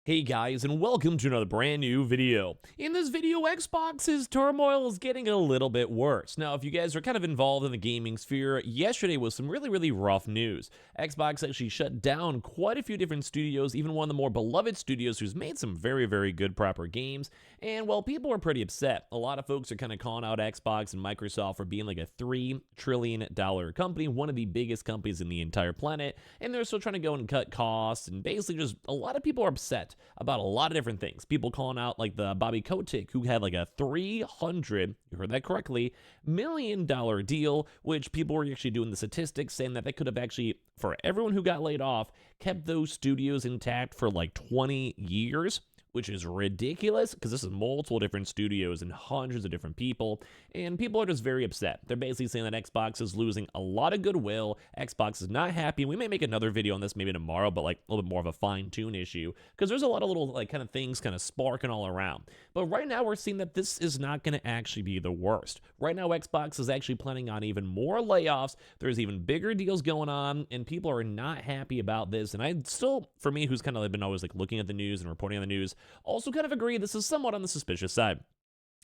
Hey guys, and welcome to another brand new video. In this video, Xbox's turmoil is getting a little bit worse. Now, if you guys are kind of involved in the gaming sphere, yesterday was some really rough news. Xbox actually shut down quite a few different studios, even one of the more beloved studios who's made some very good proper games. And well, people are pretty upset. A lot of folks are kind of calling out Xbox and Microsoft for being like a $3 trillion company, one of the biggest companies in the entire planet, and they're still trying to go and cut costs, and basically just a lot of people are upset about a lot of different things. People calling out like the Bobby Kotick, who had like a $300, you heard that correctly, $million deal, which people were actually doing the statistics saying that they could have actually, for everyone who got laid off, kept those studios intact for like 20 years. Which is ridiculous because this is multiple different studios and hundreds of different people, and people are just very upset. They're basically saying that Xbox is losing a lot of goodwill. Xbox is not happy. We may make another video on this maybe tomorrow, but like a little bit more of a fine-tune issue because there's a lot of little like kind of things kind of sparking all around. But right now we're seeing that this is not going to actually be the worst. Right now Xbox is actually planning on even more layoffs. There's even bigger deals going on, and people are not happy about this. And I still, for me, who's kind of been always like looking at the news and reporting on the news, also kind of agree this is somewhat on the suspicious side.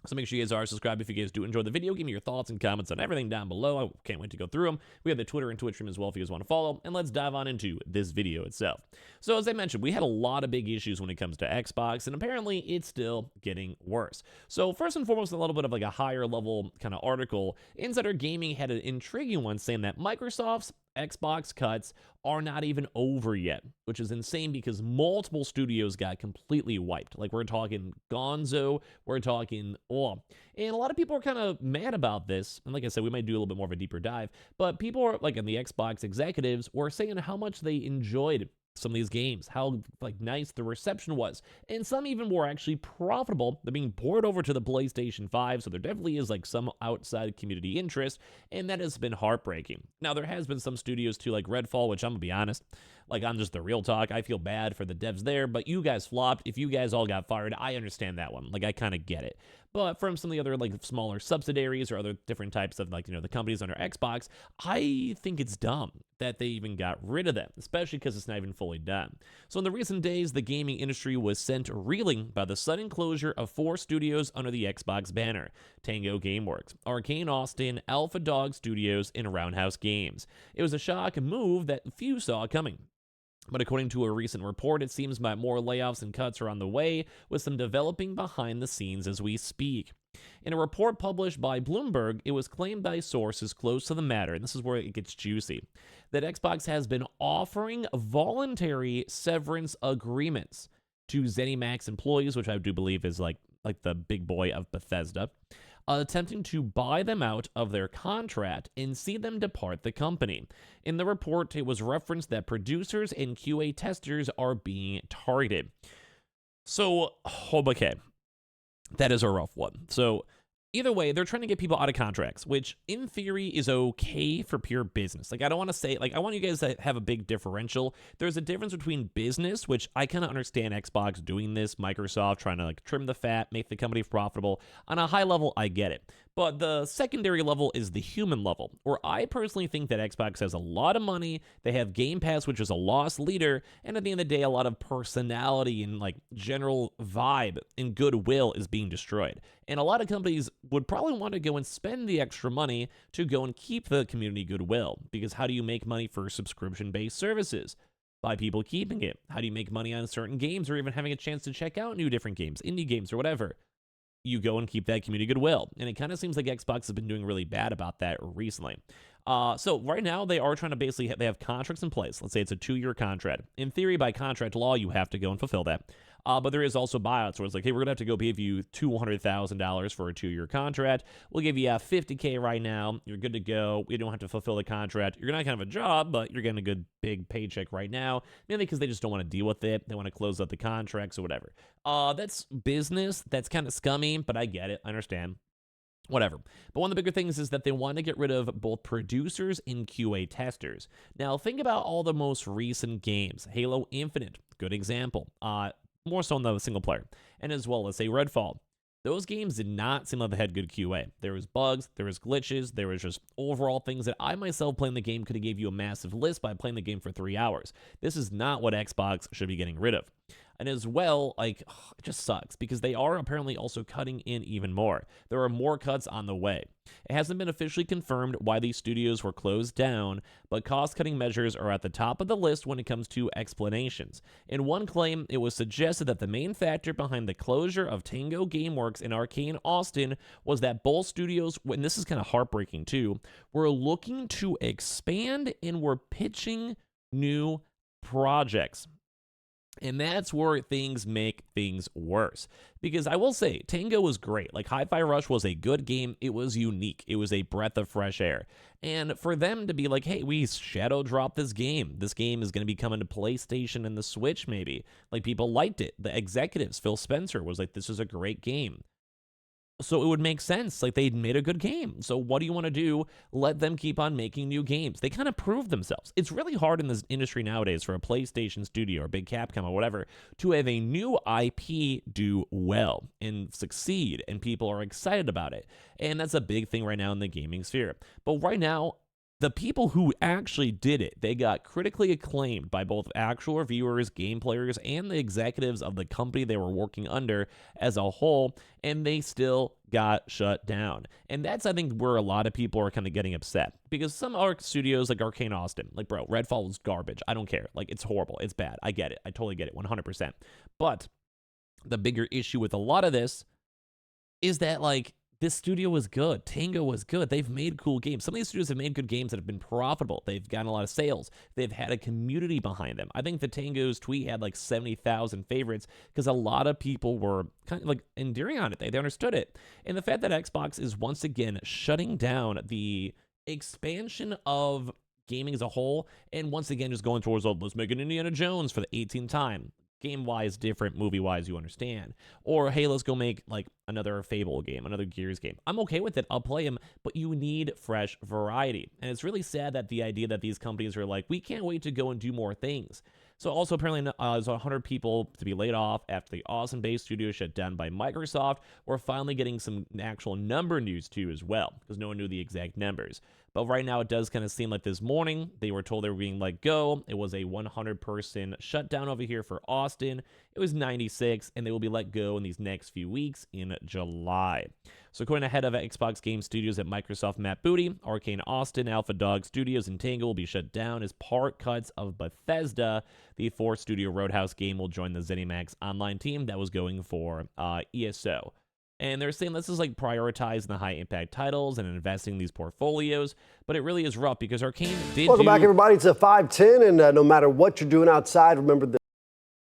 So make sure you guys are subscribed if you guys do enjoy the video. Give me your thoughts and comments on everything down below. I can't wait to go through them. We have the Twitter and Twitch stream as well if you guys want to follow. And let's dive on into this video itself. So as I mentioned, we had a lot of big issues when it comes to Xbox, and apparently it's still getting worse. So first and foremost, a little bit of like a higher level kind of article. Insider Gaming had an intriguing one saying that Microsoft's Xbox cuts are not even over yet, which is insane because multiple studios got completely wiped. Like we're talking Gonzo, we're talking and a lot of people are kind of mad about this. And like I said, we might do a little bit more of a deeper dive, but people are like, in the Xbox executives were saying how much they enjoyed some of these games, how like nice the reception was, and some even were actually profitable. They're being poured over to the PlayStation 5, so there definitely is like some outside community interest, and that has been heartbreaking. Now there has been some studios too, like Redfall, which I'm gonna be honest, like on just the real talk, I feel bad for the devs there, but you guys flopped. If you guys all got fired, I understand that one. Like I kind of get it. But from some of the other like smaller subsidiaries or other different types of like, the companies under Xbox, I think it's dumb that they even got rid of them, especially because it's not even fully done. So in the recent days, the gaming industry was sent reeling by the sudden closure of 4 studios under the Xbox banner: Tango Gameworks, Arcane Austin, Alpha Dog Studios, and Roundhouse Games. It was a shock move that few saw coming. But according to a recent report, it seems that more layoffs and cuts are on the way, with some developing behind the scenes as we speak. In a report published by Bloomberg, it was claimed by sources close to the matter, and this is where it gets juicy, that Xbox has been offering voluntary severance agreements to ZeniMax employees, which I do believe is like the big boy of Bethesda, attempting to buy them out of their contract and see them depart the company. In the report, it was referenced that producers and QA testers are being targeted. So, okay, that is a rough one. So, either way, they're trying to get people out of contracts, which in theory is okay for pure business. Like, I don't want to say, like, I want you guys to have a big differential. There's a difference between business, which I kind of understand Xbox doing this, Microsoft trying to like trim the fat, make the company profitable. On a high level, I get it. But the secondary level is the human level, where I personally think that Xbox has a lot of money. They have Game Pass, which is a loss leader, and at the end of the day, a lot of personality and like general vibe and goodwill is being destroyed. And a lot of companies would probably want to go and spend the extra money to go and keep the community goodwill, because how do you make money for subscription-based services? By people keeping it. How do you make money on certain games or even having a chance to check out new different games, indie games or whatever? You go and keep that community goodwill. And it kind of seems like Xbox has been doing really bad about that recently. So right now they are trying to basically, they have contracts in place. Let's say it's a 2-year contract. In theory, by contract law, you have to go and fulfill that. But there is also buyouts where it's like, hey, we're going to have to go give you $200,000 for a 2-year contract. We'll give you $50K right now. You're good to go. We don't have to fulfill the contract. You're not going to have a job, but you're getting a good big paycheck right now, mainly because they just don't want to deal with it. They want to close out the contracts or whatever. That's business. That's kind of scummy, but I get it. I understand. Whatever. But one of the bigger things is that they want to get rid of both producers and QA testers. Now, think about all the most recent games. Halo Infinite, good example. More so on the single player. And as well as, say, Redfall. Those games did not seem like they had good QA. There was bugs, there was glitches, there was just overall things that I myself playing the game could have gave you a massive list by playing the game for 3 hours. This is not what Xbox should be getting rid of. And as well, like, it just sucks because they are apparently also cutting in even more. There are more cuts on the way. It hasn't been officially confirmed why these studios were closed down, but cost-cutting measures are at the top of the list when it comes to explanations. In one claim, it was suggested that the main factor behind the closure of Tango Gameworks in Arcane Austin was that both studios, and this is kind of heartbreaking too, were looking to expand and were pitching new projects. And that's where things make things worse. Because I will say, Tango was great. Like, Hi-Fi Rush was a good game. It was unique. It was a breath of fresh air. And for them to be like, hey, we shadow dropped this game. This game is going to be coming to PlayStation and the Switch, maybe. Like, people liked it. The executives, Phil Spencer, was like, this is a great game. So it would make sense. Like, they'd made a good game. So what do you want to do? Let them keep on making new games. They kind of proved themselves. It's really hard in this industry nowadays for a PlayStation studio or big Capcom or whatever to have a new IP do well and succeed, and people are excited about it. And that's a big thing right now in the gaming sphere. But right now, the people who actually did it, they got critically acclaimed by both actual reviewers, game players, and the executives of the company they were working under as a whole, and they still got shut down. And that's, I think, where a lot of people are kind of getting upset. Because some art studios like Arcane Austin, like, bro, Redfall was garbage. I don't care. Like, it's horrible. It's bad. I get it. I totally get it, 100%. But the bigger issue with a lot of this is that, like, this studio was good. Tango was good. They've made cool games. Some of these studios have made good games that have been profitable. They've gotten a lot of sales. They've had a community behind them. I think the Tango's tweet had like 70,000 favorites because a lot of people were kind of like endearing on it. They understood it. And the fact that Xbox is once again shutting down the expansion of gaming as a whole, and once again just going towards, oh, let's make an Indiana Jones for the 18th time. Game-wise different, movie-wise you understand. Or, hey, let's go make, like, another Fable game, another Gears game. I'm okay with it. I'll play them, but you need fresh variety. And it's really sad that the idea that these companies are like, we can't wait to go and do more things. So also apparently there's 100 people to be laid off after the Austin Bay studio shut down by Microsoft. We're finally getting some actual number news too as well, because no one knew the exact numbers. But right now it does kind of seem like this morning they were told they were being let go. It was a 100-person shutdown over here for Austin. It was 96, and they will be let go in these next few weeks in July. So according to head of Xbox Game Studios at Microsoft, Matt Booty, Arcane Austin, Alpha Dog Studios, and Tango will be shut down as part cuts of Bethesda. The 4-studio Roadhouse game will join the ZeniMax Online team that was going for ESO. And they're saying this is like prioritizing the high-impact titles and investing in these portfolios, but it really is rough because Arcane did Welcome back, everybody. It's a 510, and no matter what you're doing outside, remember that.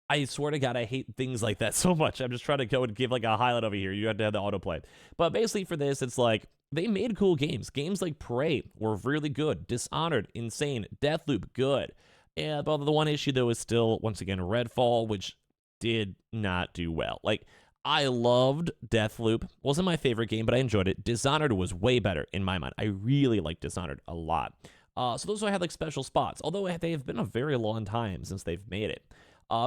I swear to God, I hate things like that so much. I'm just trying to go and give like a highlight over here. You have to have the autoplay. But basically for this, it's like they made cool games. Games like Prey were really good. Dishonored, insane. Deathloop, good. And but the one issue, though, is still, once again, Redfall, which did not do well. Like, I loved Deathloop. Wasn't my favorite game, but I enjoyed it. Dishonored was way better in my mind. I really liked Dishonored a lot. So those I had like special spots, although they have been a very long time since they've made it.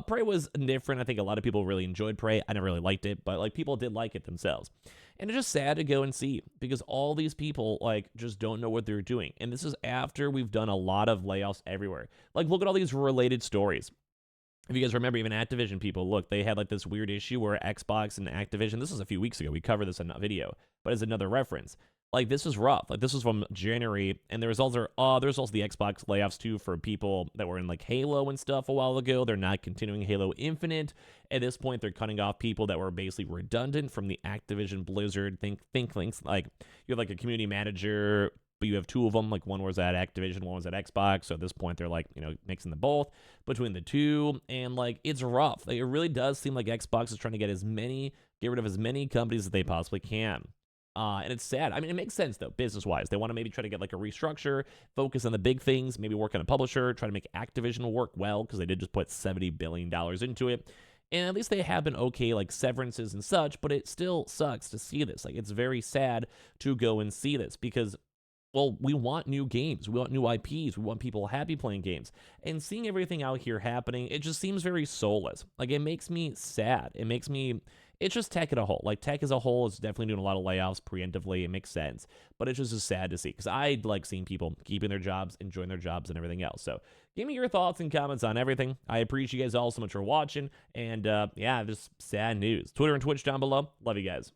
Prey was different. I think a lot of people really enjoyed Prey. I never really liked it, but like people did like it themselves. And it's just sad to go and see because all these people like just don't know what they're doing. And this is after we've done a lot of layoffs everywhere. Like, look at all these related stories. If you guys remember, even Activision people, look, they had like this weird issue where Xbox and Activision, this was a few weeks ago, we covered this in a video, but as another reference, like this was rough. Like this was from January, and the results are, there's also the Xbox layoffs too for people that were in like Halo and stuff a while ago. They're not continuing Halo Infinite. At this point, they're cutting off people that were basically redundant from the Activision Blizzard thinklings. Like you have like a community manager, but you have two of them, like one was at Activision, one was at Xbox, so at this point they're like, you know, mixing the both between the two, and like, it's rough. Like, it really does seem like Xbox is trying to get rid of as many companies as they possibly can. And it's sad. I mean, it makes sense, though, business-wise. They want to maybe try to get, like, a restructure, focus on the big things, maybe work on a publisher, try to make Activision work well, because they did just put $70 billion into it. And at least they have been okay, like, severances and such, but it still sucks to see this. Like, it's very sad to go and see this, because well, we want new games. We want new IPs. We want people happy playing games. And seeing everything out here happening, it just seems very soulless. Like, it makes me sad. It makes me It's just tech as a whole. Like, tech as a whole is definitely doing a lot of layoffs preemptively. It makes sense, but it's just sad to see because I like seeing people keeping their jobs, enjoying their jobs, and everything else. So, give me your thoughts and comments on everything. I appreciate you guys all so much for watching, and yeah, just sad news. Twitter and Twitch down below. Love you guys.